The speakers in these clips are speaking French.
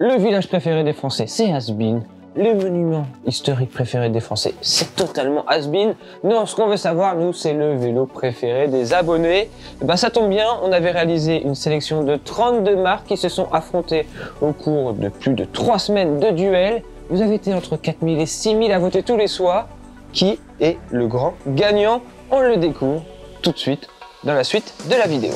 Le village préféré des Français, c'est has-been. Les monuments historiques préférés des Français, c'est totalement has-been. Non, ce qu'on veut savoir, nous, c'est le vélo préféré des abonnés. Et ben, ça tombe bien, on avait réalisé une sélection de 32 marques qui se sont affrontées au cours de plus de 3 semaines de duel. Vous avez été entre 4000 et 6000 à voter tous les soirs. Qui est le grand gagnant? On le découvre tout de suite dans la suite de la vidéo.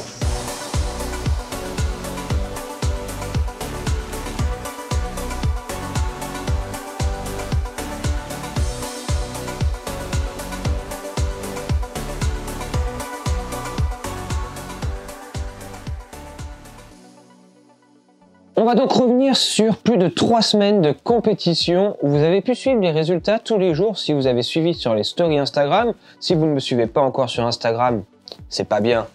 On va donc revenir sur plus de 3 semaines de compétition où vous avez pu suivre les résultats tous les jours si vous avez suivi sur les stories Instagram. Si vous ne me suivez pas encore sur Instagram, c'est pas bien.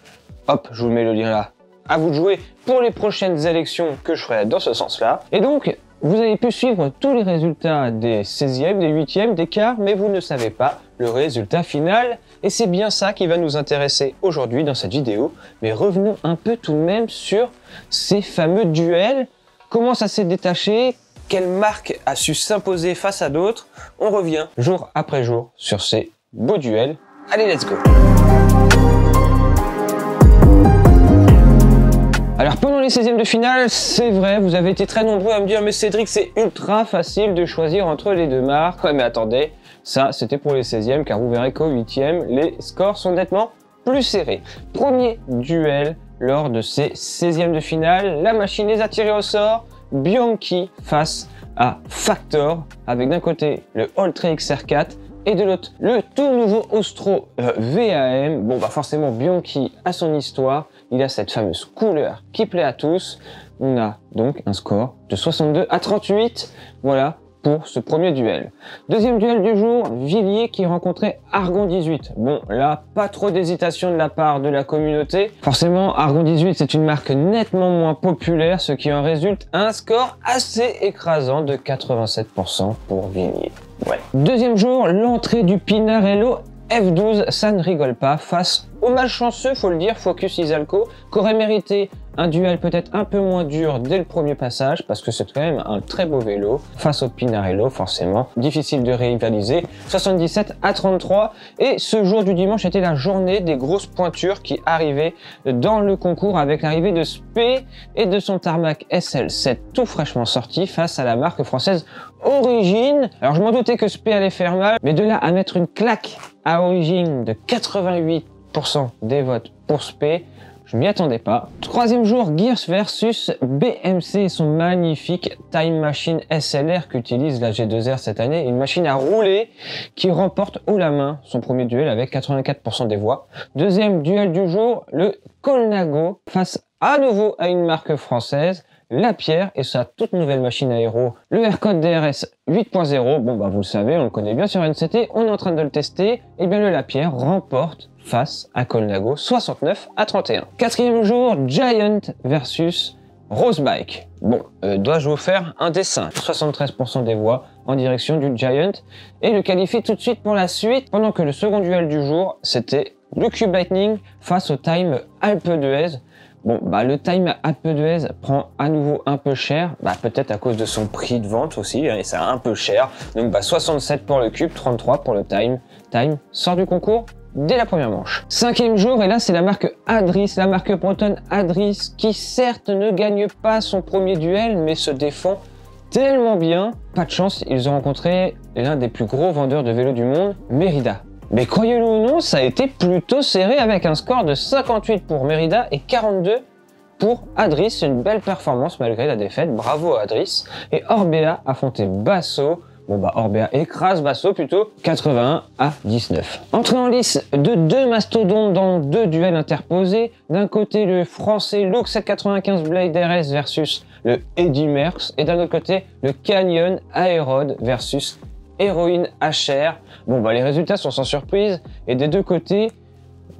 Hop, je vous mets le lien là. À vous de jouer pour les prochaines élections que je ferai dans ce sens-là. Et donc, vous avez pu suivre tous les résultats des 16e, des 8e, des quarts, mais vous ne savez pas le résultat final. Et c'est bien ça qui va nous intéresser aujourd'hui dans cette vidéo. Mais revenons un peu tout de même sur ces fameux duels. Comment ça s'est détaché? Quelle marque a su s'imposer face à d'autres? On revient jour après jour sur ces beaux duels. Allez, let's go! Alors pendant les 16e de finale, c'est vrai, vous avez été très nombreux à me dire « Mais Cédric, c'est ultra facile de choisir entre les deux marques. » Ouais, mais attendez, ça c'était pour les 16e, car vous verrez qu'au 8e, les scores sont nettement plus serrés. Premier duel lors de ces 16e de finale, la machine les a tirés au sort, Bianchi face à Factor, avec d'un côté le Alltrail XR4 et de l'autre le tout nouveau Ostro VAM. Bon bah forcément Bianchi a son histoire, il a cette fameuse couleur qui plaît à tous. On a donc un score de 62 à 38, voilà pour ce premier duel. Deuxième duel du jour, Villiers qui rencontrait Argon 18. Bon là, pas trop d'hésitation de la part de la communauté. Forcément, Argon 18 c'est une marque nettement moins populaire, ce qui en résulte un score assez écrasant de 87% pour Villiers. Ouais. Deuxième jour, l'entrée du Pinarello F12, ça ne rigole pas, face au malchanceux, faut le dire, Focus Isalco, qu'aurait mérité un duel peut-être un peu moins dur dès le premier passage, parce que c'est quand même un très beau vélo, face au Pinarello, forcément, difficile de rivaliser, 77 à 33, et ce jour du dimanche était la journée des grosses pointures qui arrivaient dans le concours avec l'arrivée de Spé et de son Tarmac SL7 tout fraîchement sorti face à la marque française Origine. Alors je m'en doutais que Spé allait faire mal, mais de là à mettre une claque à Origine de 88% des votes pour Spé, je m'y attendais pas. Troisième jour, Gears versus BMC et son magnifique Time Machine SLR qu'utilise la G2R cette année. Une machine à rouler qui remporte haut la main son premier duel avec 84% des voix. Deuxième duel du jour, le Colnago face à nouveau à une marque française, Lapierre et sa toute nouvelle machine aéro, le Aircode DRS 8.0. Bon bah vous le savez, on le connaît bien sur NCT, on est en train de le tester. Et bien le Lapierre remporte face à Colnago 69 à 31. Quatrième jour, Giant versus Rosebike. Bon, dois-je vous faire un dessin? 73% des voix en direction du Giant et le qualifie tout de suite pour la suite, pendant que le second duel du jour, c'était le Cube Lightning face au Time Alpe d'Huez. Bon, bah le Time Alpe d'Huez prend à nouveau un peu cher, bah peut-être à cause de son prix de vente aussi, hein, et c'est un peu cher. Donc bah 67 pour le Cube, 33 pour le Time. Time sort du concours dès la première manche. Cinquième jour, et là c'est la marque Adris, la marque bretonne Adris, qui certes ne gagne pas son premier duel, mais se défend tellement bien. Pas de chance, ils ont rencontré l'un des plus gros vendeurs de vélos du monde, Merida. Mais croyez-le ou non, ça a été plutôt serré avec un score de 58 pour Merida et 42 pour Adris. C'est une belle performance malgré la défaite, bravo à Adris. Et Orbea affrontait Basso. Bon bah Orbea écrase Basso plutôt, 81 à 19. Entrée en lice de deux mastodontes dans deux duels interposés. D'un côté le français Look 795 Blade RS versus le Eddy Merckx. Et d'un autre côté le Canyon Aerod versus Héroïne HR. Bon bah les résultats sont sans surprise. Et des deux côtés,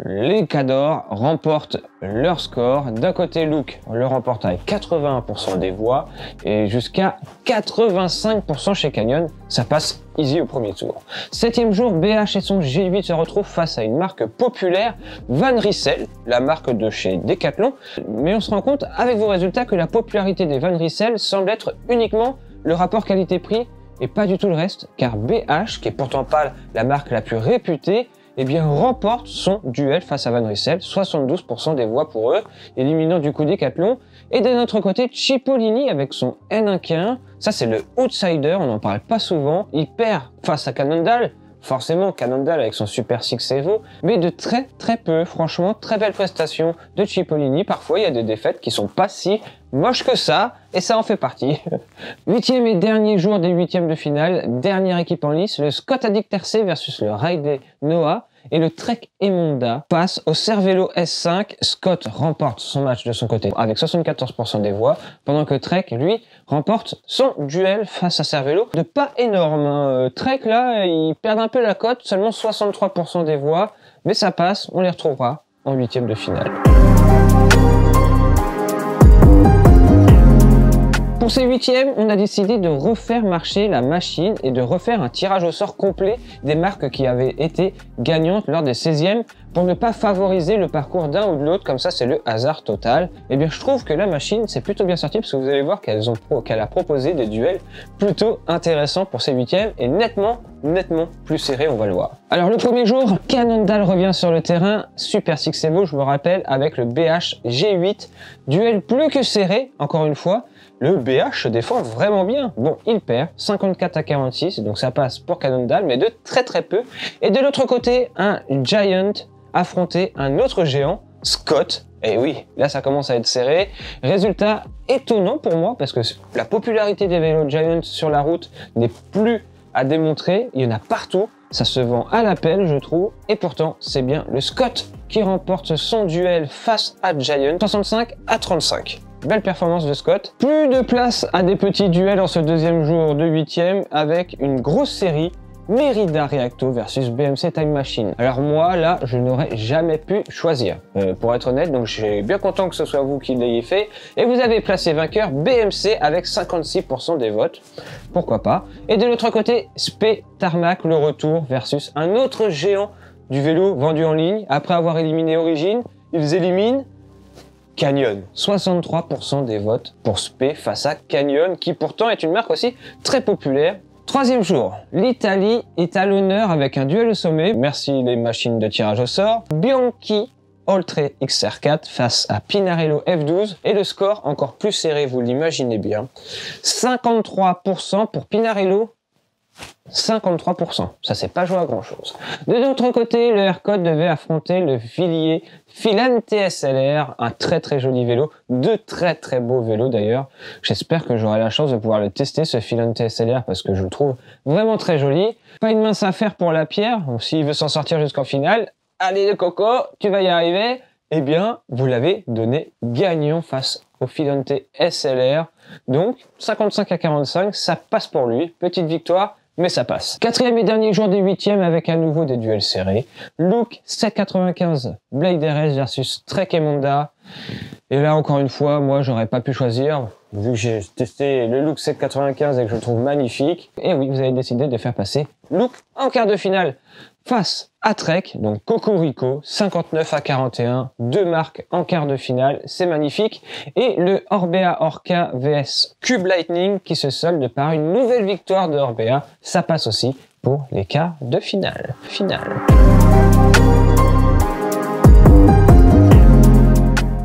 Les Cadors remportent leur score. D'un côté, Luke le remporte avec 81% des voix et jusqu'à 85% chez Canyon. Ça passe easy au premier tour. 7e jour, BH et son G8 se retrouvent face à une marque populaire, Van Rissel, la marque de chez Decathlon. Mais on se rend compte avec vos résultats que la popularité des Van Rissel semble être uniquement le rapport qualité-prix et pas du tout le reste, car BH, qui est pourtant pas la marque la plus réputée, eh bien, remporte son duel face à Van Rissel, 72% des voix pour eux, éliminant du coup Decathlon. Et d'un autre côté, Cipollini avec son N1K1, ça c'est le outsider, on n'en parle pas souvent, il perd face à Cannondale, forcément Cannondale avec son Super 6 Evo, mais de très peu, franchement, très belle prestation de Cipollini. Parfois il y a des défaites qui sont pas si moches que ça, et ça en fait partie. 8e et dernier jour des 8e de finale, dernière équipe en lice, le Scott Addict RC versus le Riley Noah, et le Trek Emonda passe au Cervelo S5. Scott remporte son match de son côté avec 74% des voix, pendant que Trek, lui, remporte son duel face à Cervelo. De pas énorme, hein. Trek, là, il perd un peu la cote, seulement 63% des voix, mais ça passe, on les retrouvera en 8e de finale. Pour ces 8e, on a décidé de refaire marcher la machine et de refaire un tirage au sort complet des marques qui avaient été gagnantes lors des 16e pour ne pas favoriser le parcours d'un ou de l'autre, comme ça c'est le hasard total. Et bien je trouve que la machine c'est plutôt bien sorti parce que vous allez voir qu'elle a proposé des duels plutôt intéressants pour ces 8e et nettement plus serrés, on va le voir. Alors le premier jour, Cannondale revient sur le terrain, Super 6 Evo, je me rappelle, avec le BH G8, duel plus que serré, encore une fois. Le BH se défend vraiment bien. Bon, il perd 54-46, donc ça passe pour Cannondale, mais de très peu. Et de l'autre côté, un Giant affrontait un autre géant, Scott. Et oui, là ça commence à être serré. Résultat étonnant pour moi, parce que la popularité des vélos Giant sur la route n'est plus à démontrer. Il y en a partout. Ça se vend à l'appel, je trouve. Et pourtant, c'est bien le Scott qui remporte son duel face à Giant, 65-35. Belle performance de Scott. Plus de place à des petits duels en ce deuxième jour de 8e avec une grosse série. Merida Reacto versus BMC Time Machine. Alors moi, là, je n'aurais jamais pu choisir, pour être honnête, donc je suis bien content que ce soit vous qui l'ayez fait. Et vous avez placé vainqueur BMC avec 56% des votes. Pourquoi pas. Et de l'autre côté, Spé Tarmac, le retour versus un autre géant du vélo vendu en ligne. Après avoir éliminé Origin, ils éliminent Canyon. 63% des votes pour Spé face à Canyon, qui pourtant est une marque aussi très populaire. Troisième jour, l'Italie est à l'honneur avec un duel au sommet. Merci les machines de tirage au sort. Bianchi Oltre XR4 face à Pinarello F12 et le score encore plus serré, vous l'imaginez bien. 53% pour Pinarello. 53%, ça c'est pas joué à grand chose. De l'autre côté, le R-Code devait affronter le Villiers Filante SLR, un très joli vélo, deux très beaux vélos d'ailleurs. J'espère que j'aurai la chance de pouvoir le tester, ce Filante SLR, parce que je le trouve vraiment très joli. Pas une mince affaire pour la Pierre, donc s'il veut s'en sortir jusqu'en finale, allez le coco, tu vas y arriver. Eh bien, vous l'avez donné gagnant face au Filante SLR. Donc, 55-45, ça passe pour lui. Petite victoire, mais ça passe. Quatrième et dernier jour des 8e avec à nouveau des duels serrés. Look 795 Blade RS versus Trek Emonda. Et là, encore une fois, moi, j'aurais pas pu choisir, vu que j'ai testé le Look 795 et que je le trouve magnifique. Et oui, vous avez décidé de faire passer Look en quart de finale face à Trek, donc Cocorico, 59-41, deux marques en quart de finale, c'est magnifique. Et le Orbea Orca vs Cube Lightning qui se solde par une nouvelle victoire de Orbea, ça passe aussi pour les quarts de finale.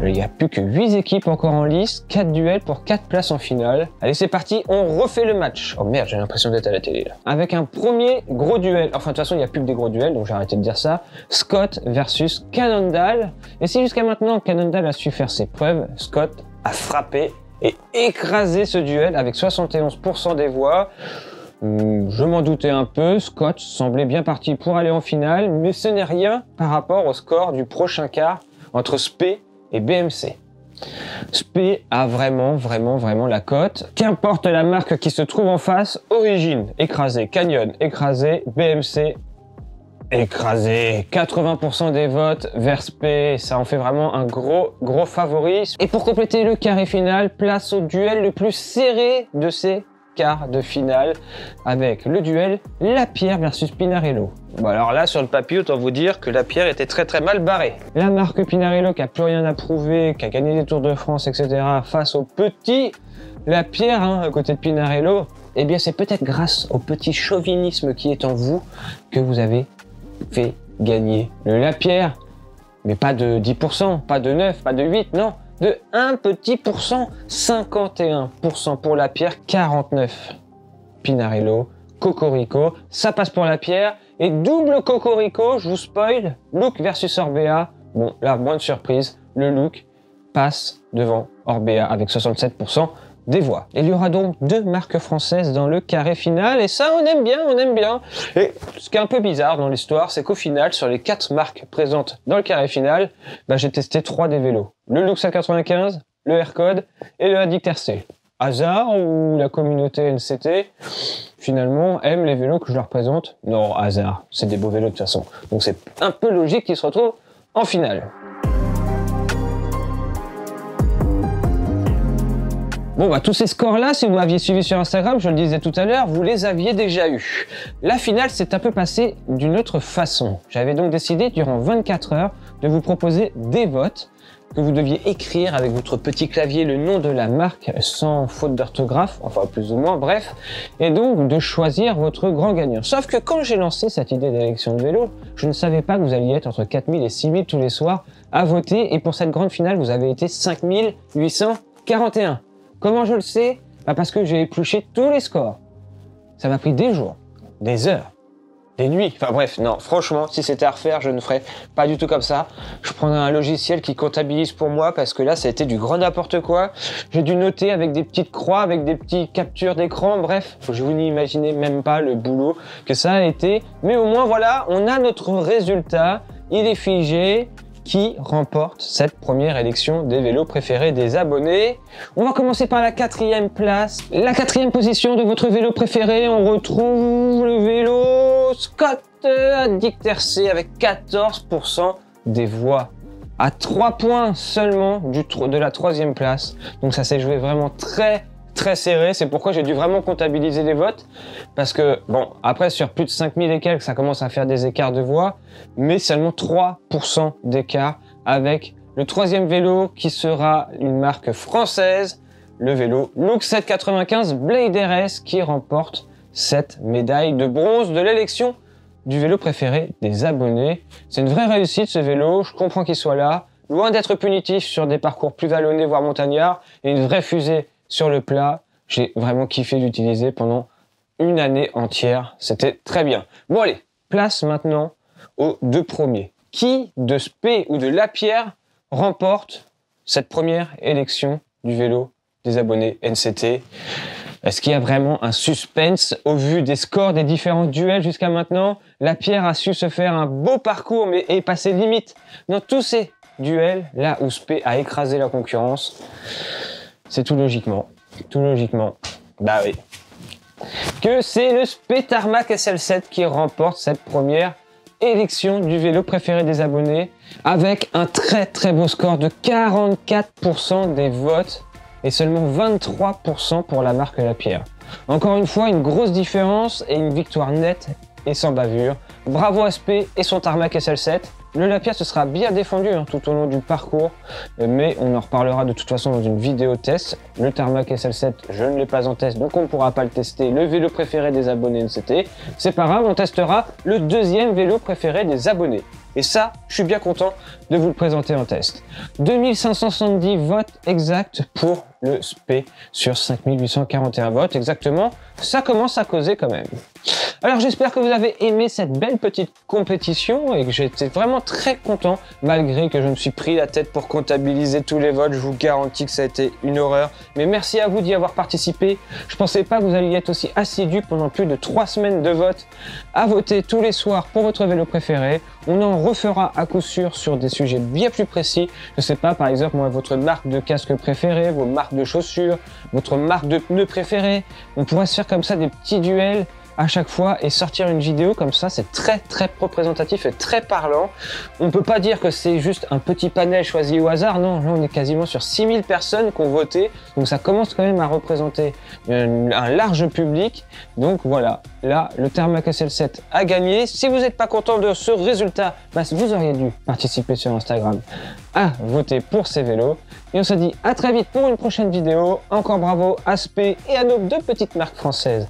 Il n'y a plus que 8 équipes encore en lice, 4 duels pour 4 places en finale. Allez, c'est parti, on refait le match. Oh merde, j'ai l'impression d'être à la télé là. Avec un premier gros duel. Enfin, de toute façon, il n'y a plus que des gros duels, donc j'ai arrêté de dire ça. Scott versus Cannondale. Et si jusqu'à maintenant, Cannondale a su faire ses preuves, Scott a frappé et écrasé ce duel avec 71% des voix. Je m'en doutais un peu, Scott semblait bien parti pour aller en finale, mais ce n'est rien par rapport au score du prochain quart entre Spé et BMC. Spé a vraiment la cote. Qu'importe la marque qui se trouve en face, Origin écrasé, Canyon écrasé, BMC écrasé. 80% des votes vers SP, ça en fait vraiment un gros favori. Et pour compléter le carré final, place au duel le plus serré de ces quarts de finale, avec le duel Lapierre versus Pinarello. Bon alors là, sur le papier, autant vous dire que Lapierre était très mal barré. La marque Pinarello qui a plus rien à prouver, qui a gagné des Tours de France, etc. face au petit Lapierre, à côté de Pinarello, eh bien c'est peut-être grâce au petit chauvinisme qui est en vous que vous avez fait gagner le Lapierre, mais pas de 10%, pas de 9, pas de 8, non, de 1 petit pourcent, 51% pour Lapierre, 49% Pinarello, Cocorico, ça passe pour Lapierre, et double Cocorico, je vous spoil, Look versus Orbea, bon là, moins de surprise, le Look passe devant Orbea avec 67% des voix. Il y aura donc 2 marques françaises dans le carré final, et ça on aime bien, on aime bien. Et ce qui est un peu bizarre dans l'histoire, c'est qu'au final, sur les 4 marques présentes dans le carré final, j'ai testé 3 des vélos. Le Look 195, le Aircode et le Addict RC. Hasard ou la communauté NCT, finalement, aime les vélos que je leur présente? Non, hasard, c'est des beaux vélos de toute façon. Donc c'est un peu logique qu'ils se retrouvent en finale. Bon tous ces scores-là, si vous m'aviez suivi sur Instagram, je le disais tout à l'heure, vous les aviez déjà eus. La finale s'est un peu passée d'une autre façon. J'avais donc décidé, durant 24 heures, de vous proposer des votes que vous deviez écrire avec votre petit clavier le nom de la marque sans faute d'orthographe, enfin plus ou moins, bref, et donc de choisir votre grand gagnant. Sauf que quand j'ai lancé cette idée d'élection de vélo, je ne savais pas que vous alliez être entre 4000 et 6000 tous les soirs à voter, et pour cette grande finale, vous avez été 5841. Comment je le sais? Parce que j'ai épluché tous les scores. Ça m'a pris des jours, des heures, des nuits. Enfin bref, non, franchement, si c'était à refaire, je ne ferais pas du tout comme ça. Je prendrais un logiciel qui comptabilise pour moi, parce que là, ça a été du grand n'importe quoi. J'ai dû noter avec des petites croix, avec des petites captures d'écran. Bref, je vous n'imaginez même pas le boulot que ça a été. Mais au moins, voilà, on a notre résultat. Il est figé. Qui remporte cette première élection des vélos préférés des abonnés? On va commencer par la 4e place. La 4e position de votre vélo préféré, on retrouve le vélo Scott Addict RC avec 14% des voix. À 3 points seulement de la 3e place. Donc ça s'est joué vraiment très serré, c'est pourquoi j'ai dû vraiment comptabiliser les votes, parce que, bon, après sur plus de 5000 et quelques, ça commence à faire des écarts de voix, mais seulement 3% d'écart avec le 3e vélo qui sera une marque française, le vélo Look 795 Blade RS qui remporte cette médaille de bronze de l'élection du vélo préféré des abonnés. C'est une vraie réussite ce vélo, je comprends qu'il soit là, loin d'être punitif sur des parcours plus vallonnés voire montagnards, et une vraie fusée sur le plat. J'ai vraiment kiffé l'utiliser pendant une année entière. C'était très bien. Bon allez, place maintenant aux 2 premiers. Qui de SP ou de Lapierre remporte cette première élection du vélo des abonnés NCT? Est-ce qu'il y a vraiment un suspense au vu des scores des différents duels jusqu'à maintenant? Lapierre a su se faire un beau parcours mais est passé limite dans tous ces duels là où SP a écrasé la concurrence. C'est tout logiquement, bah oui, que c'est le SP Tarmac SL7 qui remporte cette première élection du vélo préféré des abonnés avec un très beau score de 44% des votes et seulement 23% pour la marque Lapierre. Encore une fois, une grosse différence et une victoire nette et sans bavure. Bravo à SP et son Tarmac SL7. Le Lapierre se sera bien défendu tout au long du parcours, mais on en reparlera de toute façon dans une vidéo test. Le Tarmac SL7, je ne l'ai pas en test, donc on ne pourra pas le tester. Le vélo préféré des abonnés NCT, c'est pas grave, on testera le 2e vélo préféré des abonnés. Et ça, je suis bien content de vous le présenter en test. 2570 votes exacts pour le SP sur 5841 votes exactement. Ça commence à causer quand même. Alors j'espère que vous avez aimé cette belle petite compétition et que j'étais vraiment très content malgré que je me suis pris la tête pour comptabiliser tous les votes. Je vous garantis que ça a été une horreur. Mais merci à vous d'y avoir participé. Je pensais pas que vous alliez être aussi assidus pendant plus de 3 semaines de vote à voter tous les soirs pour votre vélo préféré. On en refera à coup sûr sur des sujets bien plus précis. Je sais pas, par exemple, moi, votre marque de casque préférée, vos marques de chaussures, votre marque de pneus préférée. On pourrait se faire comme ça des petits duels à chaque fois et sortir une vidéo comme ça, c'est très représentatif et très parlant. On peut pas dire que c'est juste un petit panel choisi au hasard, non, là on est quasiment sur 6000 personnes qui ont voté, donc ça commence quand même à représenter un large public. Donc voilà, là le Thermac SL7 a gagné. Si vous n'êtes pas content de ce résultat, vous auriez dû participer sur Instagram à voter pour ces vélos. Et on se dit à très vite pour une prochaine vidéo. Encore bravo à Spé et à nos deux petites marques françaises,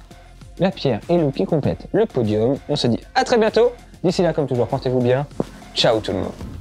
la Pierre et Lou, qui complètent le podium. On se dit à très bientôt. D'ici là, comme toujours, portez-vous bien. Ciao tout le monde.